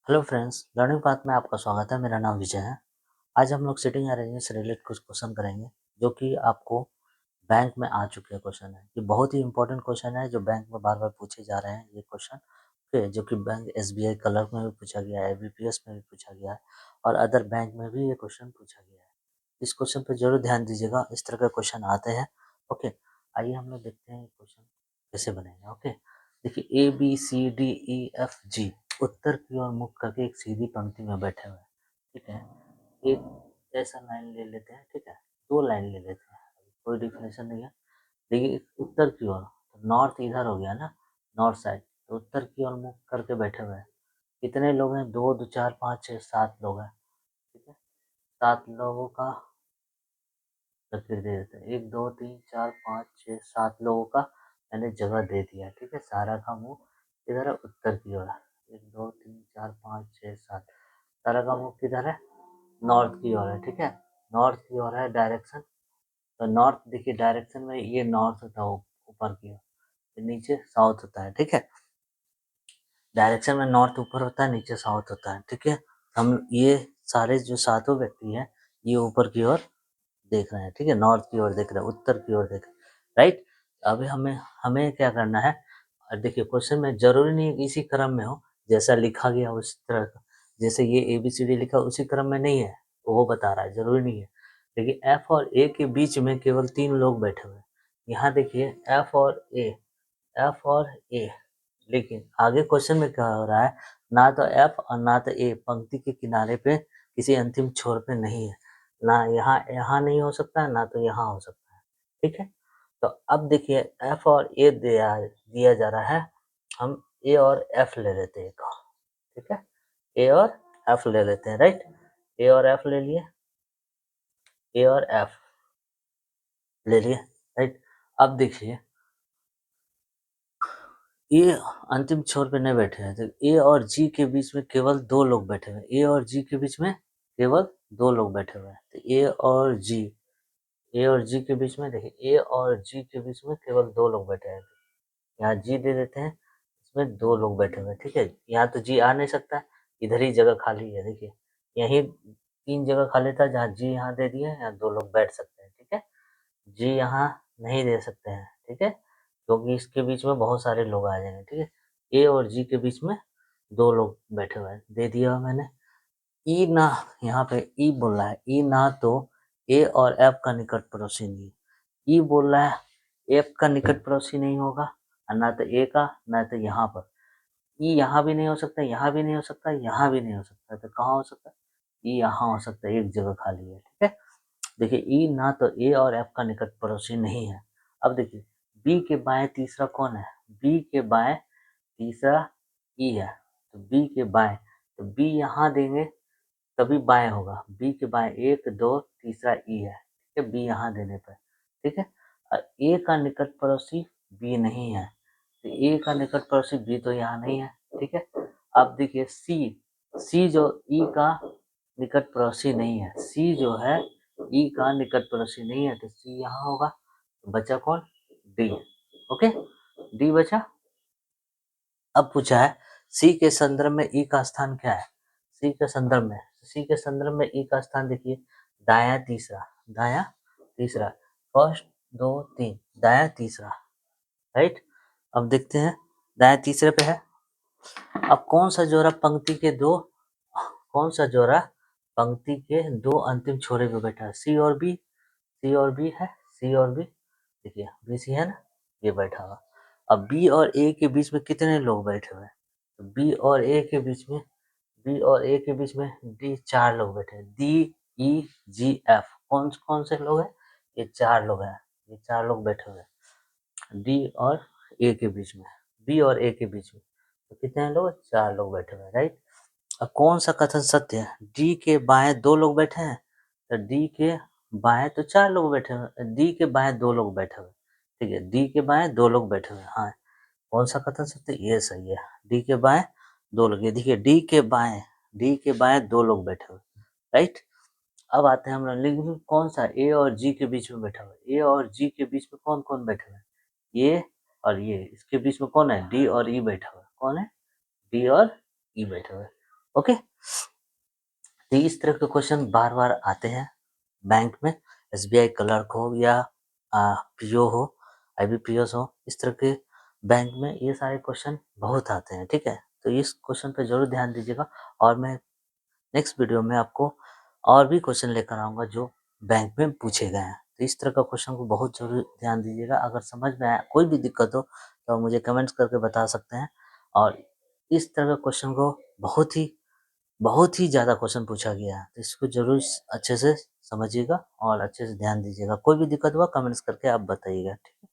Hello friends, learning path में आपका स्वागत है। मेरा नाम विजय है। आज हम लोग सिटिंग अरेंजमेंट से रिलेटेड कुछ क्वेश्चन करेंगे जो कि आपको बैंक में आ चुके क्वेश्चन है। ये बहुत ही इंपॉर्टेंट क्वेश्चन है जो बैंक में बार बार पूछे जा रहे हैं ये क्वेश्चन, ओके, जो कि बैंक एसबीआई क्लर्क में भी पूछा गया है, एबीपीएस में भी पूछा गया है और अदर बैंक में भी ये क्वेश्चन पूछा गया है। इस क्वेश्चन पर जरूर ध्यान दीजिएगा, इस तरह का क्वेश्चन आते हैं। ओके, आइए हम लोग देखते हैं क्वेश्चन कैसे बनेगा। ओके, देखिए A B C D E F G उत्तर की ओर मुख करके एक सीधी पंक्ति में बैठे हुए हैं, ठीक है। एक ऐसा लाइन ले लेते हैं, ठीक है, दो लाइन ले लेते हैं, कोई डिफिनेशन नहीं है। देखिए उत्तर की ओर, नॉर्थ इधर हो गया ना, नॉर्थ साइड, तो उत्तर की ओर मुख करके बैठे हुए हैं। कितने लोग हैं? दो, दो, चार, पाँच, छः, सात लोग हैं, ठीक है। सात लोगों का तस्वीर दे देते हैं। एक, दो, तीन, चार, पाँच, छः, सात लोगों का मैंने जगह दे दिया, ठीक है। सारा का मुंह इधर है, उत्तर की ओर है। एक, दो, तीन, चार, पाँच, छः, सात, सारा का मुंह किधर है? नॉर्थ की ओर है, ठीक है। नॉर्थ की ओर है डायरेक्शन, तो नॉर्थ देखिए डायरेक्शन में ये नॉर्थ होता है ऊपर की ओर, नीचे साउथ होता है, ठीक है। डायरेक्शन में नॉर्थ ऊपर होता है, नीचे साउथ होता है, ठीक है। हम ये सारे जो सातों व्यक्ति हैं ये ऊपर की ओर देख रहे हैं, ठीक है, नॉर्थ की ओर देख रहे हैं, उत्तर की ओर देख रहे हैं, राइट। अभी हमें हमें क्या करना है? देखिए क्वेश्चन में जरूरी नहीं है कि इसी क्रम में हो, जैसा लिखा गया उस तरह का, जैसे ये ए बी सी डी लिखा उसी क्रम में नहीं है, वो बता रहा है, जरूरी नहीं है। देखिए एफ और ए के बीच में केवल तीन लोग बैठे हुए हैं। यहाँ देखिए एफ और ए, एफ और ए, लेकिन आगे क्वेश्चन में क्या हो रहा है? ना तो एफ और ना तो ए पंक्ति के किनारे पे किसी अंतिम छोर पे नहीं है, ना यहाँ यहाँ नहीं हो सकता है, ना तो यहाँ हो सकता है, ठीक है। तो अब देखिए एफ और ए दिया जा रहा है, हम ए और एफ ले लेते हैं, ठीक है। ए और एफ ले लेते हैं, राइट। ए और एफ ले लिए, ए और एफ ले लिए, राइट। अब देखिए ए अंतिम छोर पे नहीं बैठे हैं, तो ए और जी के बीच में केवल दो लोग बैठे हुए हैं। ए और जी के बीच में केवल दो लोग बैठे हुए हैं, तो ए और जी, ए और जी के बीच में देखिए ए और जी के बीच में केवल दो लोग बैठे हैं। यहाँ जी दे देते हैं, इसमें दो लोग बैठे हुए हैं, ठीक है। यहाँ तो जी आ नहीं सकता, इधर ही जगह खाली है, देखिए यहीं तीन जगह खाली था, जहाँ जी यहाँ दे दिए, यहाँ दो लोग बैठ सकते हैं, ठीक है। जी यहाँ नहीं दे सकते हैं, ठीक है, क्योंकि इसके बीच में बहुत सारे लोग आ जाएंगे, ठीक है। ए और जी के बीच में दो लोग बैठे हुए हैं, दे दिया मैंने। ई ना, यहाँ पे ई बोल रहा है, ई ना तो ए और एफ का निकट पड़ोसी नहीं, ई बोल रहा है एफ का निकट पड़ोसी नहीं होगा, और ना तो ए का, ना तो यहाँ पर। ई यहाँ भी नहीं हो सकता, यहाँ भी नहीं हो सकता, यहाँ भी नहीं हो सकता, तो कहाँ हो सकता है? ई यहाँ हो सकता है, एक जगह खाली है, ठीक है। देखिए ई ना तो ए और एफ का निकट पड़ोसी नहीं है। अब देखिए बी के बाएं तीसरा कौन है? बी के बाएं तीसरा ई है, तो बी के बाएं, तो बी यहाँ देंगे तभी बाएं होगा। बी के बाएं एक, दो, तीसरा ई है, ठीक है, बी यहाँ देने पर, ठीक है। और ए का निकट पड़ोसी बी नहीं है, तो ए का निकट पड़ोसी बी तो यहाँ नहीं है, ठीक है। अब देखिए सी, सी जो ई का निकट पड़ोसी नहीं है, सी जो है ई का निकट पड़ोसी नहीं है, तो सी यहाँ होगा, तो बचा कौन? डी, ओके, डी बचा। अब पूछा है सी के संदर्भ में ई का स्थान क्या है? सी के संदर्भ में, सी के संदर्भ में ई का स्थान देखिए दाया तीसरा, दाया तीसरा, फर्स्ट, दो, तीन, दाया तीसरा, राइट। अब देखते हैं दाया तीसरे पे है। अब कौन सा जोड़ा पंक्ति के दो, कौन सा जोड़ा पंक्ति के दो अंतिम छोरे पे बैठा है? सी और बी, सी और बी है, सी और बी, देखिए बी सी है ना, ये बैठा हुआ। अब बी और ए के बीच में कितने लोग बैठे हुए हैं? तो बी और ए के बीच में, बी और ए के बीच में डी चार लोग बैठे हैं, डी ई जी एफ, कौन कौन से लोग हैं? ये चार लोग हैं, ये चार लोग बैठे हुए हैं डी और ए के बीच में, बी और ए के बीच में, तो कितने लोग? चार लोग बैठे हुए हैं, राइट। अब कौन सा कथन सत्य है? डी के बाएं दो लोग बैठे हैं, तो डी के बाएं तो चार लोग बैठे हुए, डी के बाएं दो लोग बैठे हुए, ठीक है, डी के बाएं दो लोग बैठे हुए, हाँ, कौन सा कथन सत्य? ये सही है, डी के बाएं दो लोग, ये देखिए डी के बाएं, डी के बाएं दो लोग बैठे हुए, राइट। अब आते हैं हम लोग, लेकिन कौन सा ए और जी के बीच में बैठा हुआ है? ए और जी के बीच में कौन कौन बैठे हुए हैं? ये और ये, इसके बीच में कौन है? डी और ई बैठा हुआ है, कौन है? डी और ई बैठे हुए हैं, ओके, तो इस तरह के क्वेश्चन बार बार आते हैं बैंक में, एसबीआई क्लर्क हो या पीओ हो, आईबीपीएस हो, इस तरह के बैंक में ये सारे क्वेश्चन बहुत आते हैं। ठीक है, तो इस क्वेश्चन पे जरूर ध्यान दीजिएगा, और मैं नेक्स्ट वीडियो में आपको और भी क्वेश्चन लेकर आऊँगा जो बैंक में पूछे गए हैं। तो इस तरह का क्वेश्चन को बहुत ज़रूर ध्यान दीजिएगा। अगर समझ में आया, कोई भी दिक्कत हो तो आप मुझे कमेंट्स करके बता सकते हैं। और इस तरह का क्वेश्चन को बहुत ही ज़्यादा क्वेश्चन पूछा गया है, तो इसको ज़रूर अच्छे से समझिएगा और अच्छे से ध्यान दीजिएगा। कोई भी दिक्कत हुआ कमेंट्स करके आप बताइएगा। ठीक है।